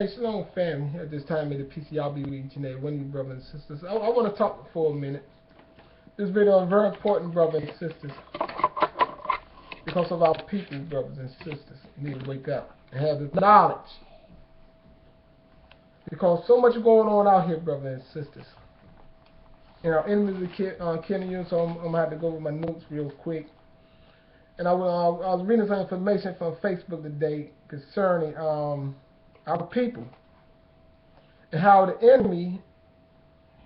Hey, Shalom family, at this time in the PCRB with each and every one of you brothers and sisters. I want to talk for a minute. This video is very important, brothers and sisters, because of our people, brothers and sisters, need to wake up and have this knowledge. Because so much going on out here, brothers and sisters. And our enemies are killing you, so I'm going to have to go over my notes real quick. And I was reading some information from Facebook today concerning our people and how the enemy,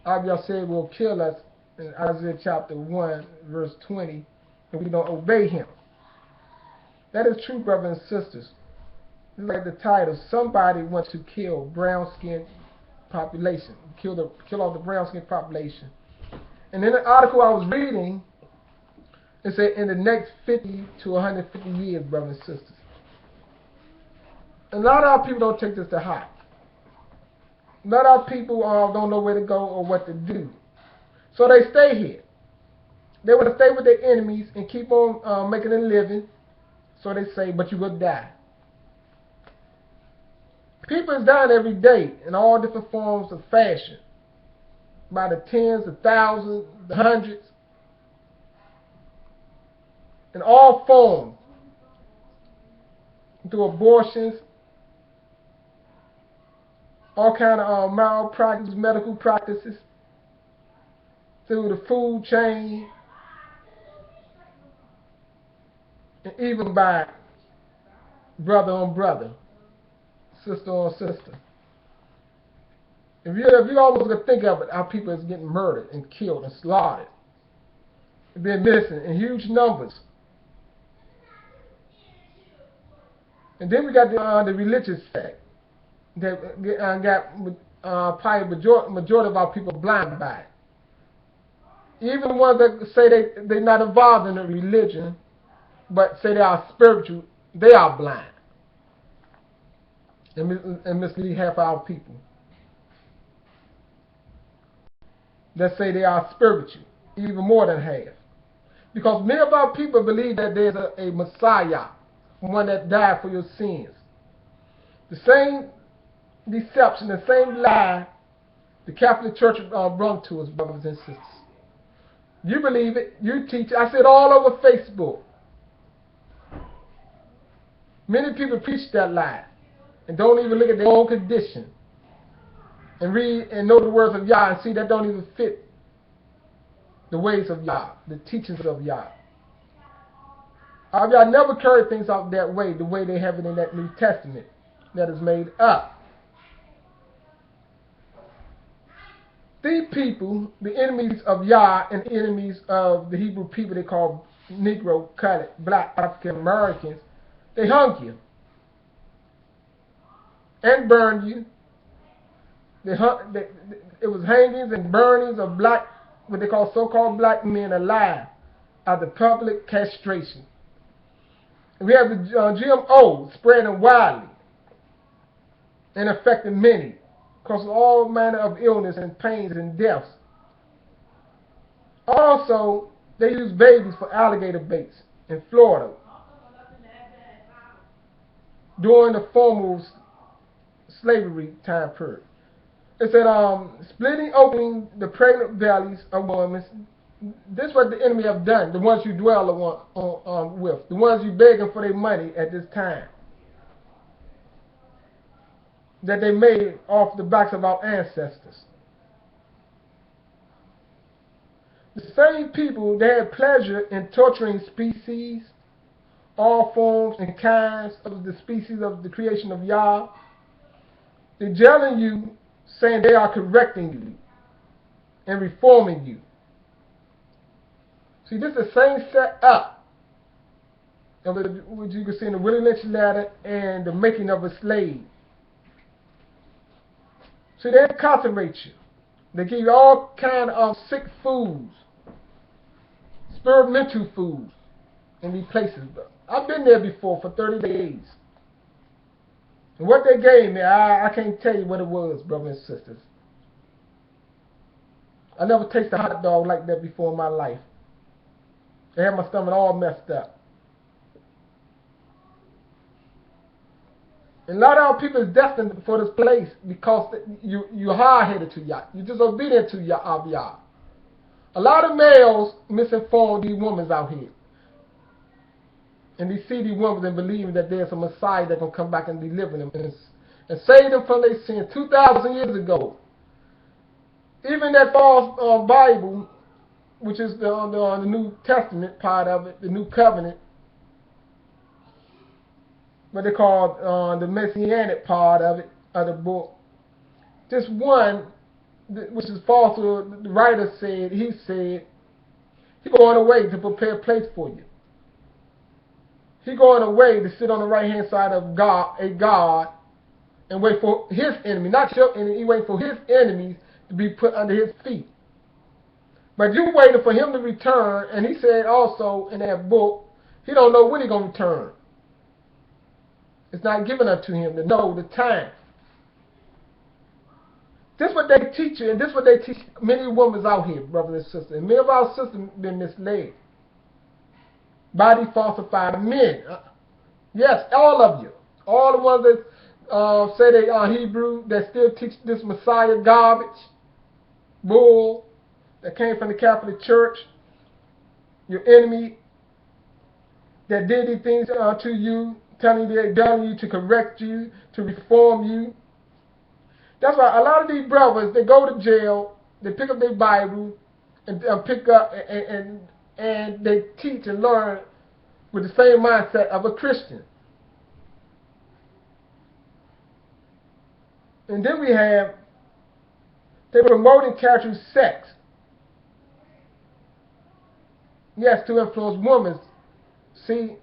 Abiyah said, will kill us in Isaiah chapter 1, verse 20, if we don't obey him. That is true, brothers and sisters. It's like the title, somebody wants to kill brown-skinned population, kill off the brown-skinned population. And in the article I was reading, it said in the next 50 to 150 years, brothers and sisters. And a lot of our people don't take this to heart. A lot of our people don't know where to go or what to do. So they stay here. They want to stay with their enemies and keep on making a living. So they say, but you will die. People is dying every day in all different forms of fashion. By the tens, the thousands, the hundreds. In all forms. Through abortions. All kind of malpractice, medical practices. Through the food chain. And even by brother on brother. Sister on sister. If you almost could think of it, our people is getting murdered and killed and slaughtered. They're missing in huge numbers. And then we got the religious sect that got probably majority of our people blind by it. Even the ones that say they're not involved in a religion, but say they are spiritual, they are blind and mislead half our people that say they are spiritual, even more than half. Because many of our people believe that there's a Messiah, one that died for your sins. The same deception, the same lie the Catholic Church brought to us, brothers and sisters. You believe it, you teach it. I see it all over Facebook. Many people preach that lie and don't even look at their own condition and read and know the words of Yah and see that don't even fit the ways of Yah, the teachings of Yah. Yah never carried things out that way, the way they have it in that New Testament that is made up. These people, the enemies of Yah and enemies of the Hebrew people they call Negro, colored, black, African Americans, they hung you and burned you. It was hangings and burnings of black, what they call so-called black men alive after public castration. And we have the GMO spreading widely and affecting many, causing all manner of illness and pains and deaths. Also, they use babies for alligator baits in Florida during the formal slavery time period. It said, splitting opening the pregnant bellies of women. This is what the enemy have done, the ones you dwell with, the ones you begging for their money at this time, that they made off the backs of our ancestors. The same people, they had pleasure in torturing species, all forms and kinds of the species of the creation of Yah. They're jailing you, saying they are correcting you and reforming you. See, this is the same set up of what you can see in the Willie Lynch ladder and the making of a slave. See, they incarcerate you. They give you all kind of sick foods, experimental foods in these places. I've been there before for 30 days. And what they gave me, I can't tell you what it was, brothers and sisters. I never tasted a hot dog like that before in my life. They had my stomach all messed up. And a lot of our people is destined for this place because you're hard-headed to Yah. You're disobedient to Yah. A lot of males misinform these women out here. And they see these women and believe that there's a Messiah that's going to come back and deliver them and save them from their sins 2,000 years ago. Even that false Bible, which is the New Testament part of it, the New Covenant, what they call the Messianic part of it, of the book. Just one, which is false, the writer said, he's going away to prepare a place for you. He's going away to sit on the right-hand side of God, and wait for his enemy, not your enemy, he waiting for his enemies to be put under his feet. But you waiting for him to return, and he said also in that book, he don't know when he's going to return. It's not given unto him to know the time. This is what they teach you, and this is what they teach many women out here, brothers and sisters. And many of our sisters have been misled by these falsified men. Yes, all of you. All the ones that say they are Hebrew, that still teach this Messiah garbage, bull, that came from the Catholic Church, your enemy, that did these things to you, telling you they're done you to correct you, to reform you. That's why a lot of these brothers, they go to jail, they pick up their Bible, and pick up and they teach and learn with the same mindset of a Christian. And then we have, they're promoting casual sex. Yes, to influence women, see,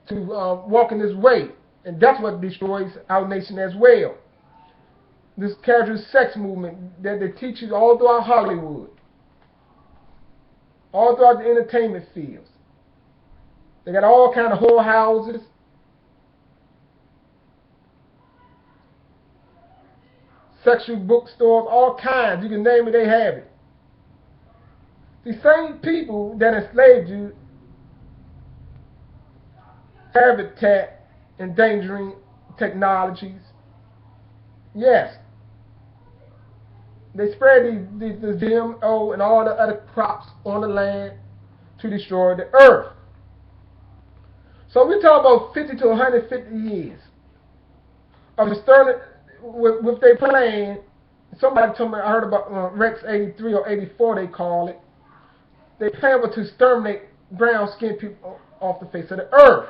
to walk in this way. And that's what destroys our nation as well. This casual sex movement that they teach you all throughout Hollywood, all throughout the entertainment fields. They got all kind of whorehouses. Sexual bookstores, all kinds. You can name it, they have it. The same people that enslaved you, habitat, endangering technologies. Yes. They spread the GMO and all the other crops on the land to destroy the earth. So we talk about 50 to 150 years of the with their plan. Somebody told me, I heard about Rex 83 or 84 they call it. They plan to exterminate brown skinned people off the face of the earth.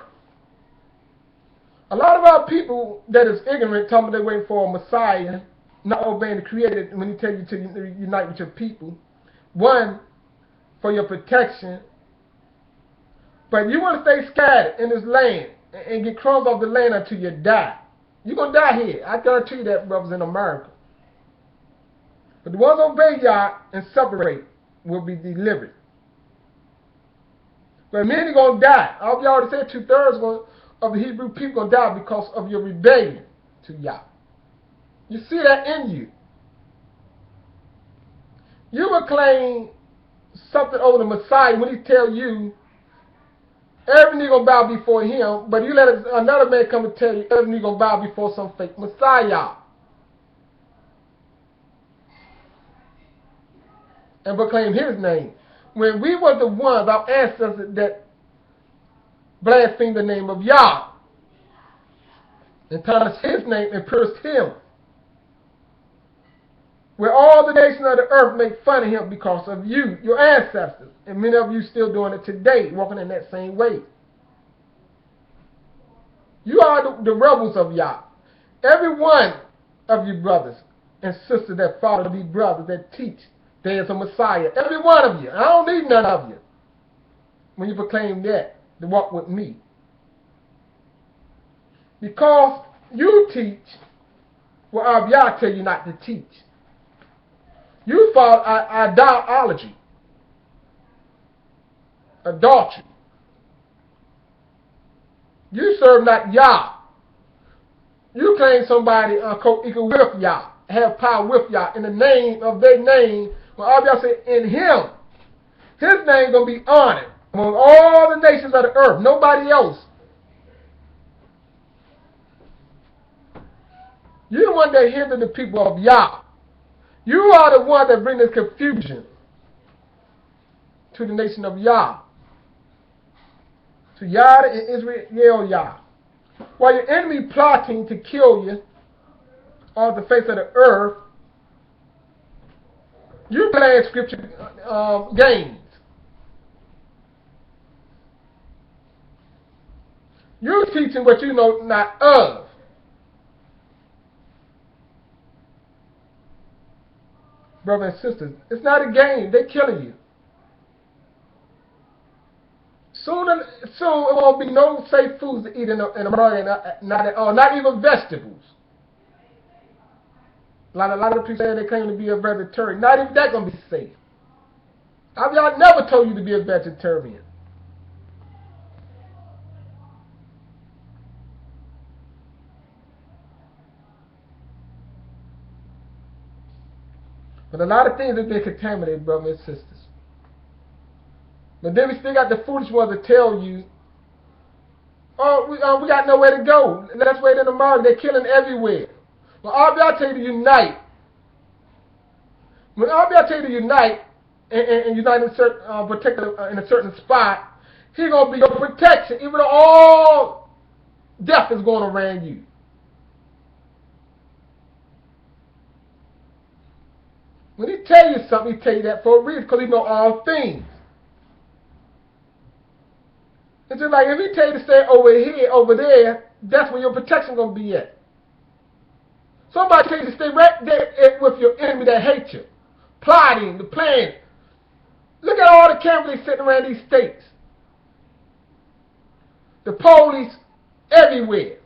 A lot of our people that is ignorant tell me they're waiting for a Messiah, not obeying the Creator when he tells you to unite with your people. One, for your protection. But you want to stay scattered in this land and get crumbs off the land until you die. You're going to die here. I guarantee you that, brothers, in America. But the ones obey Yah and separate will be delivered. But many are going to die. I already said 2/3 of the Hebrew people going to die because of your rebellion to Yah. You see that in you. You will claim something over the Messiah when he tell you every knee going to bow before him, but you let another man come and tell you every knee going to bow before some fake Messiah. And proclaim his name. When we were the ones, our ancestors, that blasphemed the name of Yah and tarnished his name and pierced him. Where all the nations of the earth make fun of him because of you, your ancestors. And many of you still doing it today, walking in that same way. You are the rebels of Yah. Every one of you brothers and sisters that follow these brothers that teach there is a Messiah. Every one of you. I don't need none of you. When you proclaim that, to walk with me. Because you teach what Yah tell you not to teach. You follow idolatry, adultery. You serve not Yah. You claim somebody co-equal with Yah, have power with Yah in the name of their name. When Yah said, in him, his name going to be honored among all the nations of the earth, nobody else. You're the one that hinder the people of Yah. You are the one that bring this confusion to the nation of Yah. To Yah and Israel Yah. While your enemy plotting to kill you off the face of the earth, you playing scripture games. You're teaching what you know not of. Brothers and sisters, it's not a game. They're killing you. Soon it won't be no safe foods to eat in America, not even vegetables. A lot of people say they claim to be a vegetarian. Not even that going to be safe. I've never told you to be a vegetarian. But a lot of things have been contaminated, brothers and sisters. But then we still got the foolish ones to tell you, oh, we got nowhere to go. Let's wait in America. They're killing everywhere. Well, I'll tell you to unite. When I'll tell you to unite and unite in a certain spot, he's gonna be your protection, even though all death is going around you. When he tell you something, he tell you that for a reason, because he know all things. It's just like if he tell you to stay over here, over there, that's where your protection gonna be at. Somebody tell you to stay right there with your enemy that hates you, plotting, the plan. Look at all the cameras sitting around these states. The police everywhere.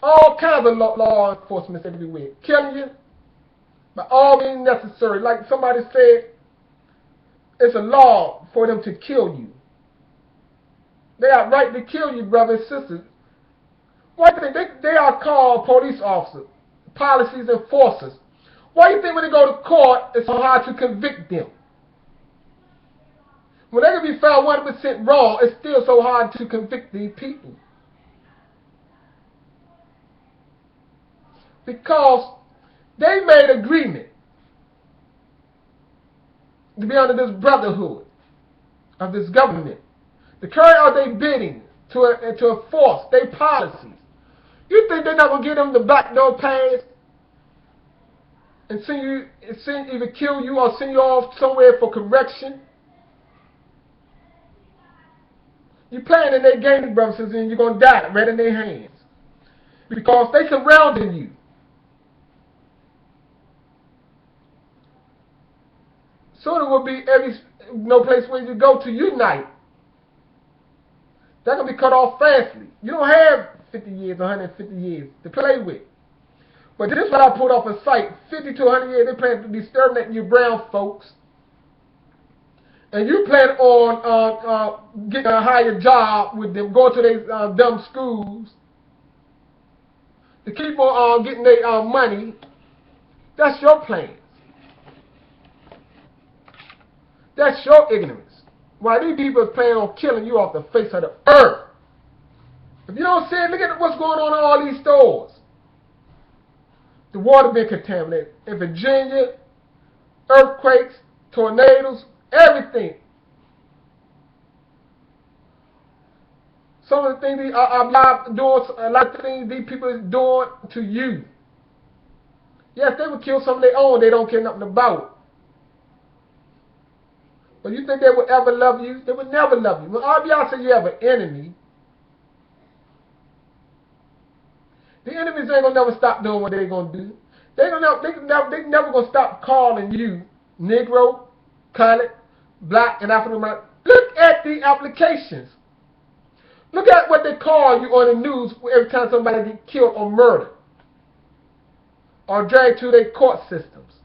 All kinds of law enforcement everywhere. Killing you by all means necessary. Like somebody said, it's a law for them to kill you. They have right to kill you, brothers and sisters. Why do they are called police officers, policies enforcers. Why do you think when they go to court, it's so hard to convict them? When they can be found 100% wrong, it's still so hard to convict these people. Because they made agreement to be under this brotherhood of this government. To carry out their bidding, to enforce their policies. You think they're not going to give them the backdoor pass and either kill you or send you off somewhere for correction? You're playing in their game, brothers, and you're going to die right in their hands. Because they surrounding you. Soon it will be no place where you go to unite. They're going to be cut off fastly. You don't have 50 years, 150 years to play with. But this is what I put off a site. 50 to 100 years, they plan to exterminate you brown folks. And you plan on getting a higher job with them, going to their dumb schools to keep on getting their money. That's your plan. That's your ignorance. Why these people are planning on killing you off the face of the earth. If you don't see it, look at what's going on in all these stores. The water being contaminated. In Virginia, earthquakes, tornadoes, everything. Some of the things I'm doing, a lot of things these people are doing to you. Yes, they would kill some of their own they don't care nothing about. But you think they would ever love you? They would never love you. When all y'all say you have an enemy, the enemies ain't gonna never stop doing what they're gonna do. They never gonna stop calling you Negro, colored, black, and African American. Look at the applications. Look at what they call you on the news every time somebody gets killed or murdered or dragged to their court systems.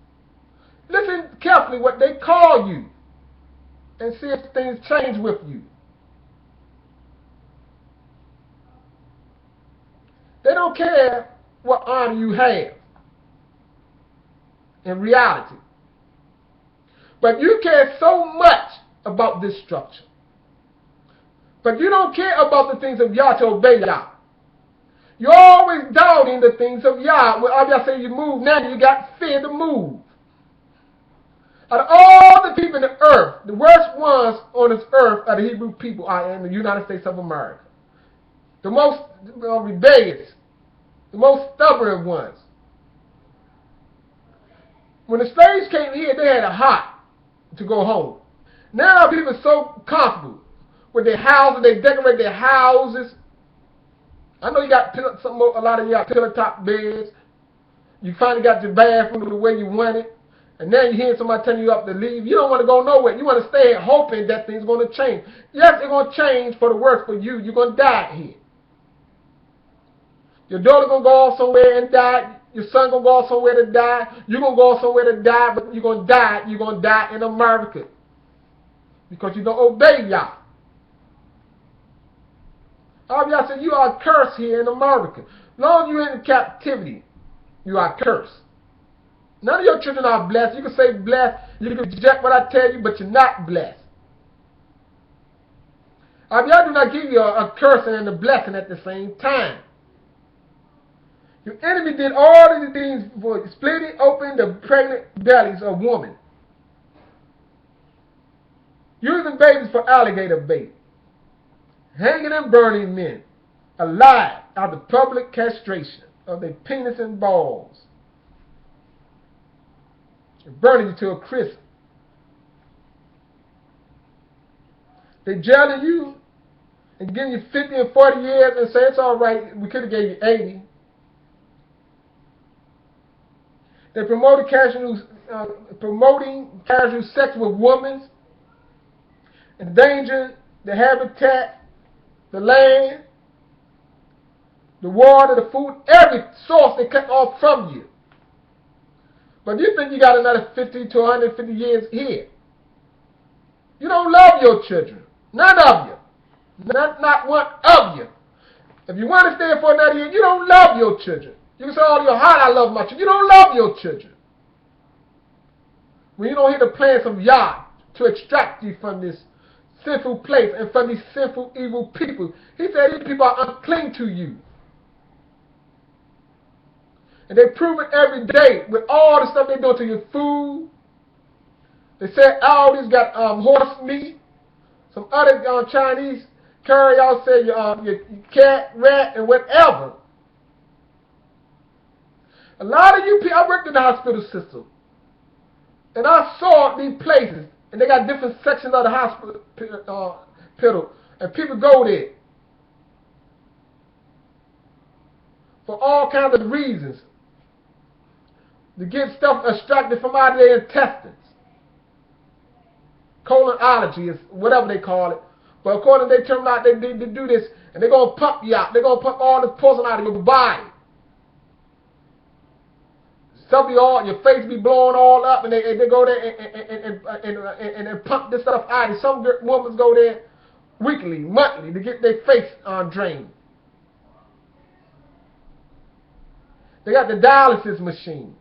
Listen carefully what they call you and see if things change with you. They don't care what honor you have in reality. But you care so much about this structure. But you don't care about the things of Yah to obey Yah. You're always doubting the things of Yah. Well, I just say you move now, you got fear to move. Out of all the people in the earth, the worst ones on this earth are the Hebrew people in the United States of America. The most rebellious, the most stubborn ones. When the slaves came here, they had a heart to go home. Now people are so comfortable with their houses. They decorate their houses. I know you got a lot of you got pillow top beds. You finally got your bathroom the way you want it. And now you hear somebody telling you up to leave. You don't want to go nowhere. You want to stay here hoping that things going to change. Yes, it's going to change for the worse for you. You're going to die here. Your daughter going to go off somewhere and die. Your son going to go off somewhere to die. You're going to go off somewhere to die, but you're going to die. You're going to die in America. Because you don't obey Yah. All of y'all said you are cursed here in America. As long as you're in captivity, you are cursed. None of your children are blessed. You can say blessed. You can reject what I tell you, but you're not blessed. All of y'all do not give you a cursing and a blessing at the same time. Your enemy did all of these things for splitting open the pregnant bellies of women. Using babies for alligator bait. Hanging and burning men alive out of public castration of their penis and balls. And burning you to a crisp. They jailing you and giving you 50 and 40 years and say it's all right, we could have gave you 80. They promoting casual sex with women, endangering the habitat, the land, the water, the food, every source they cut off from you. But you think you got another 50 to 150 years here. You don't love your children. None of you. Not one of you. If you want to stay for another year, you don't love your children. You can say all your heart, I love my children. You don't love your children. When you don't hear the plans of Yah to extract you from this sinful place and from these sinful, evil people. He said these people are unclean to you. And they prove it every day with all the stuff they do to your food. They said all these got horse meat. Some other Chinese curry, y'all say your cat, rat, and whatever. A lot of you people, I worked in the hospital system. And I saw these places. And they got different sections of the hospital. And people go there. For all kinds of reasons. To get stuff extracted from out of their intestines. Colonology is whatever they call it. But according to their term out, they do this. And they're going to pump you out. They're going to pump all this poison out of your body. Some of your face be blowing all up, and they go there and pump this stuff out. And some women go there weekly, monthly, to get their face drained. They got the dialysis machines.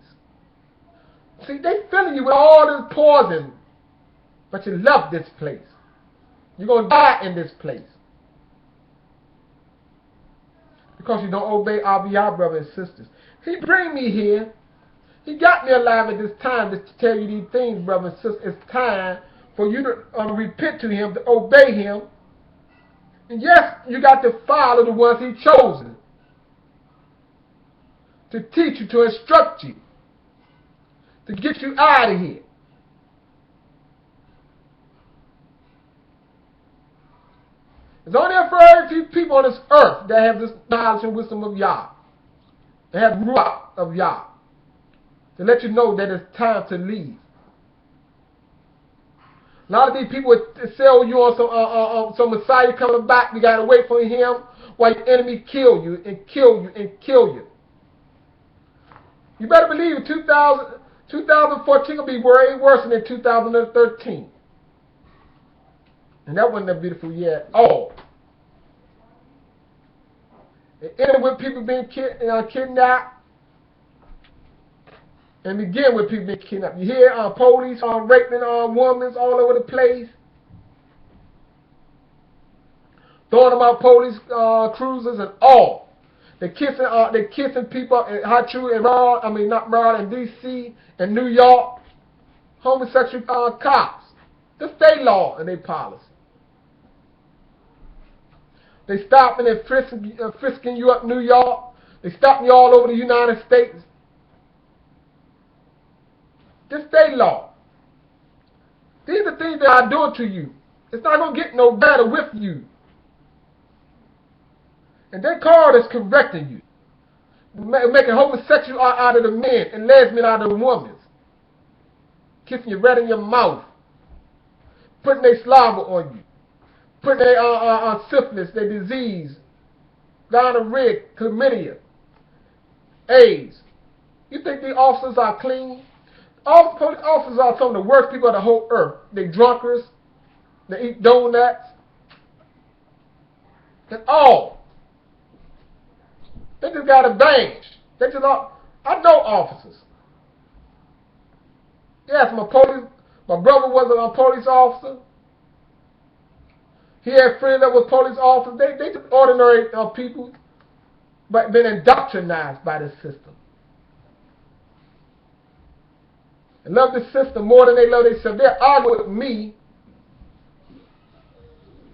See, they filling you with all this poison, but you love this place. You're going to die in this place. Because you don't obey our brothers and sisters. He bring me here. He got me alive at this time to tell you these things, brothers and sisters. It's time for you to repent to him, to obey him. And yes, you got to follow the ones he chosen. To teach you, to instruct you. To get you out of here. There's only a very few people on this earth that have this knowledge and wisdom of Yah. They have the ruach of Yah. To let you know that it's time to leave. A lot of these people sell you on some Messiah coming back. You got to wait for him while your enemy kill you and kill you and kill you. You better believe it. 2014 will be way worse than 2013. And that wasn't a beautiful year at all. It ended with people being kidnapped. And begin with people being kidnapped. You hear police raping women all over the place. Throwing them out police cruisers and all. They kissing people in Hachu and not Maryland, D.C. and New York. Homosexual cops. This state law and their policy. They stopping and frisking you up New York. They stopping you all over the United States. This state law. These are things that I do to you. It's not going to get no better with you. And their card is correcting you. Making homosexual out of the men and lesbian out of the women. Kissing you right in your mouth. Putting their slobber on you. Putting their syphilis, their disease, gonorrhea, chlamydia, AIDS. You think these officers are clean? All police officers are some of the worst people on the whole earth. They drunkards. They eat donuts. That's all. They just got a badge. They just all. I know officers. Yes, my brother was a police officer. He had friends that were police officers. They just ordinary people, but been indoctrinized by this system. And love this system more than they love themselves. They argue with me,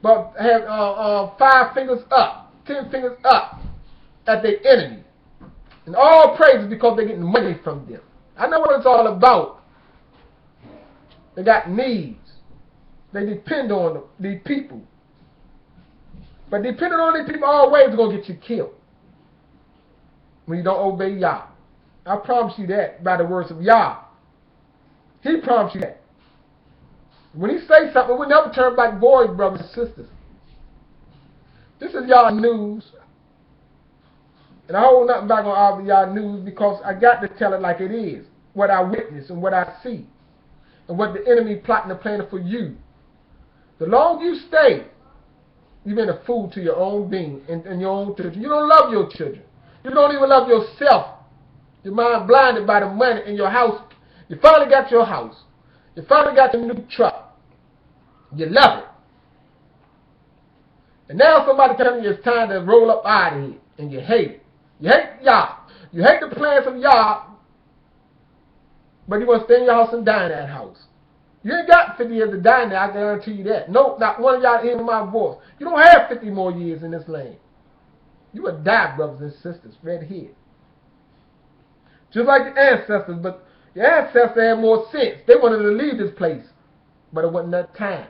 but have 5 fingers up, 10 fingers up at their enemy. And all praise is because they're getting money from them. I know what it's all about. They got needs. They depend on these people. But depending on these people always is going to get you killed when you don't obey Yah. I promise you that by the words of Yah. He promised you that. When he says something, we never turn back void, brothers and sisters. This is Yah news. And I hold nothing back on all of Yah news because I got to tell it like it is. What I witness and what I see. And what the enemy plotting and planning for you. The longer you stay, you've been a fool to your own being and your own children. You don't love your children. You don't even love yourself. Your mind blinded by the money in your house. You finally got your house. You finally got your new truck. You love it. And now somebody telling you it's time to roll up out of here. And you hate it. You hate Yah. You hate the plans of Yah. But you want to stay in your house and die in that house. You ain't got 50 years to die in there, I guarantee you that. No, not one of y'all hearing my voice. You don't have 50 more years in this land. You will die, brothers and sisters, right here. Just like the ancestors, but the ancestors had more sense. They wanted to leave this place, but it wasn't that time.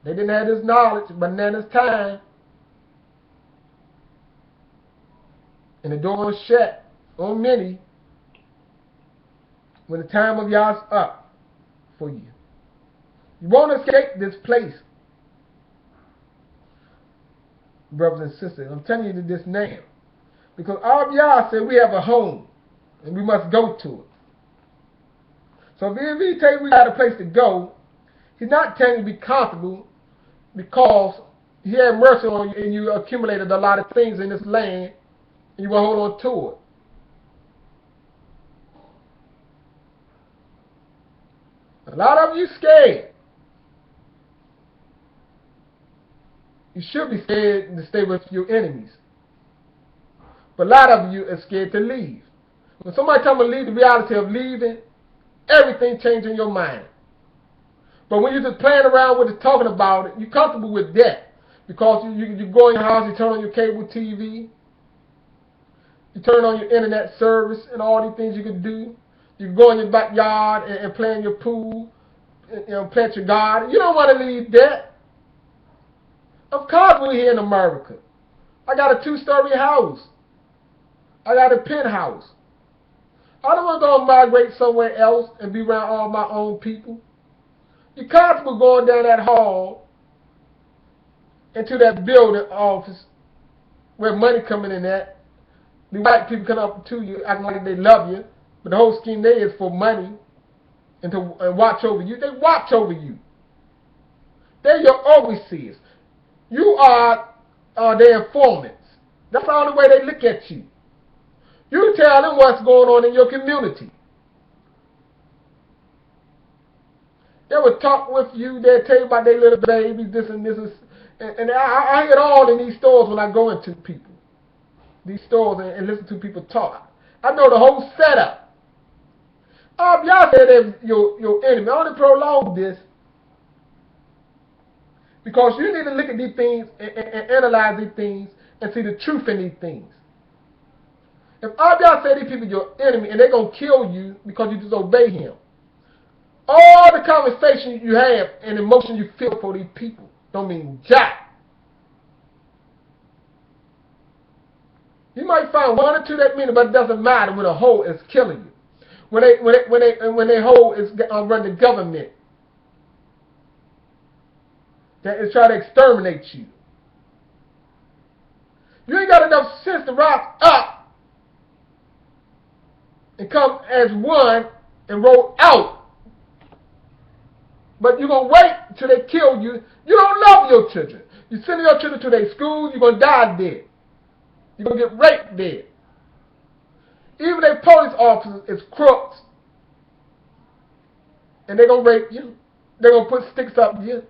They didn't have this knowledge, but now it's time. And the door was shut on many when the time of Yah's up for you. You won't escape this place, brothers and sisters. I'm telling you this now. Because all of Yah said we have a home, and we must go to it. So if he tells you we got a place to go, he's not telling you to be comfortable because he had mercy on you and you accumulated a lot of things in this land and you will hold on to it. A lot of you scared. You should be scared to stay with your enemies. But a lot of you are scared to leave. When somebody tells me to leave, the reality of leaving, everything changes in your mind. But when you're just playing around with it, talking about it, you're comfortable with that. Because you go in your house, you turn on your cable TV, you turn on your internet service and all these things you can do. You can go in your backyard and play in your pool, plant your garden. You don't want to leave that. Of course we're here in America. I got a 2-story house. I got a penthouse. I don't want to go migrate somewhere else and be around all my own people. You're comfortable going down that hall into that building office where money coming in at. The white people come up to you acting like they love you, but the whole scheme there is for money and to watch over you. They watch over you. They're your overseers. You are their informants. That's the only way they look at you. You tell them what's going on in your community. They will talk with you. They'll tell you about their little babies, this and this. And I hear it all in these stores when I go into people. these stores and listen to people talk. I know the whole setup. Y'all say they're your enemy. I only prolong this because you need to look at these things and analyze these things and see the truth in these things. If all y'all say these people your enemy and they're going to kill you because you disobey him, all the conversation you have and emotion you feel for these people don't mean jack. You might find one or two that mean it, but it doesn't matter when a whole is killing you. When they whole is run the government that is trying to exterminate you. You ain't got enough sense to rise up and come as one and roll out. But you're going to wait till they kill you. You don't love your children. You send your children to their schools, you're going to die dead. You're going to get raped dead. Even their police officers is crooks. And they're going to rape you. They're going to put sticks up you.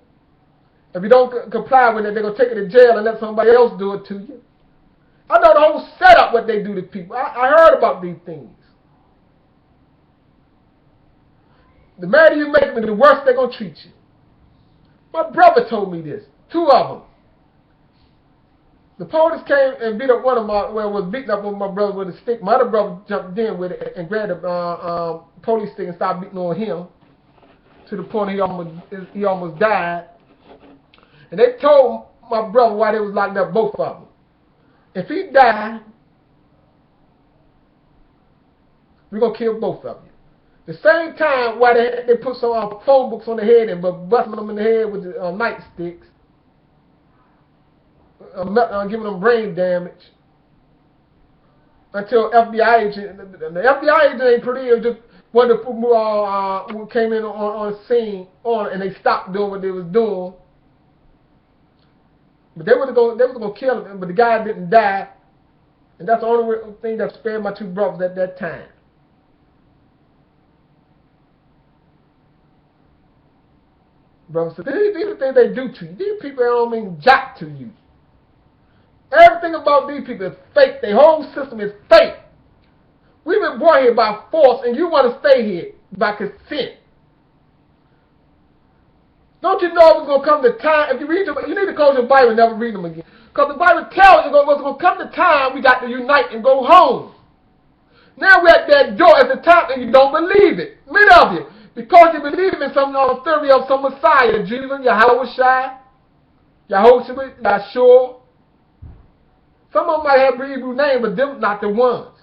If you don't comply with it, they're going to take you to jail and let somebody else do it to you. I know the whole setup what they do to people. I heard about these things. The madder you make them, the worse they're going to treat you. My brother told me this. 2 of them. The police came and beat up one of my, was beating up on my brother with a stick. My other brother jumped in with it and grabbed a police stick and started beating on him to the point he almost died. And they told my brother why they was locked up, both of them. If he died, we're going to kill both of you. The same time why they put some phone books on the head and busting them in the head with the nightsticks, giving them brain damage until FBI agent, the FBI agent ain't pretty, it was just one of the people who came in on the scene and they stopped doing what they was doing. But they was gonna kill him, but the guy didn't die, and that's the only thing that spared my 2 brothers at that time. Brothers, so these are the things they do to you. These people don't mean jack to you. Everything about these people is fake. Their whole system is fake. We've been born here by force, and you want to stay here by consent. Don't you know it's going to come the time, if you read you need to close your Bible and never read them again. Because the Bible tells you it's going to come the time we got to unite and go home. Now we're at that door at the time and you don't believe it. Many of you. Because you believe in some theory of some Messiah, Jesus, Yahweh, Yahshua. Some of them might have Hebrew names, but them not the ones.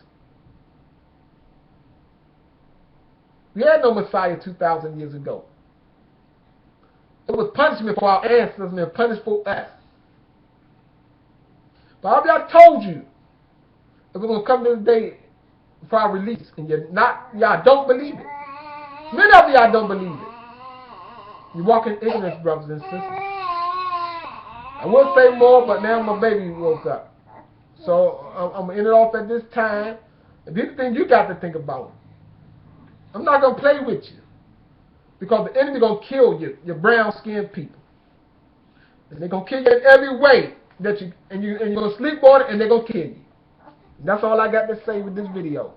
We had no Messiah 2,000 years ago. It was punishment for our ancestors and they're punished for us. But I told you, it was going to come this day for our release, and y'all don't believe it. Many of y'all don't believe it. You walk in ignorance, brothers and sisters. I would say more, but now my baby woke up. So I'm going to end it off at this time. And these are things you got to think about. I'm not going to play with you. Because the enemy going to kill you, your brown-skinned people. And they're going to kill you in every way. And you're going to sleep on it, and they're going to kill you. And that's all I got to say with this video.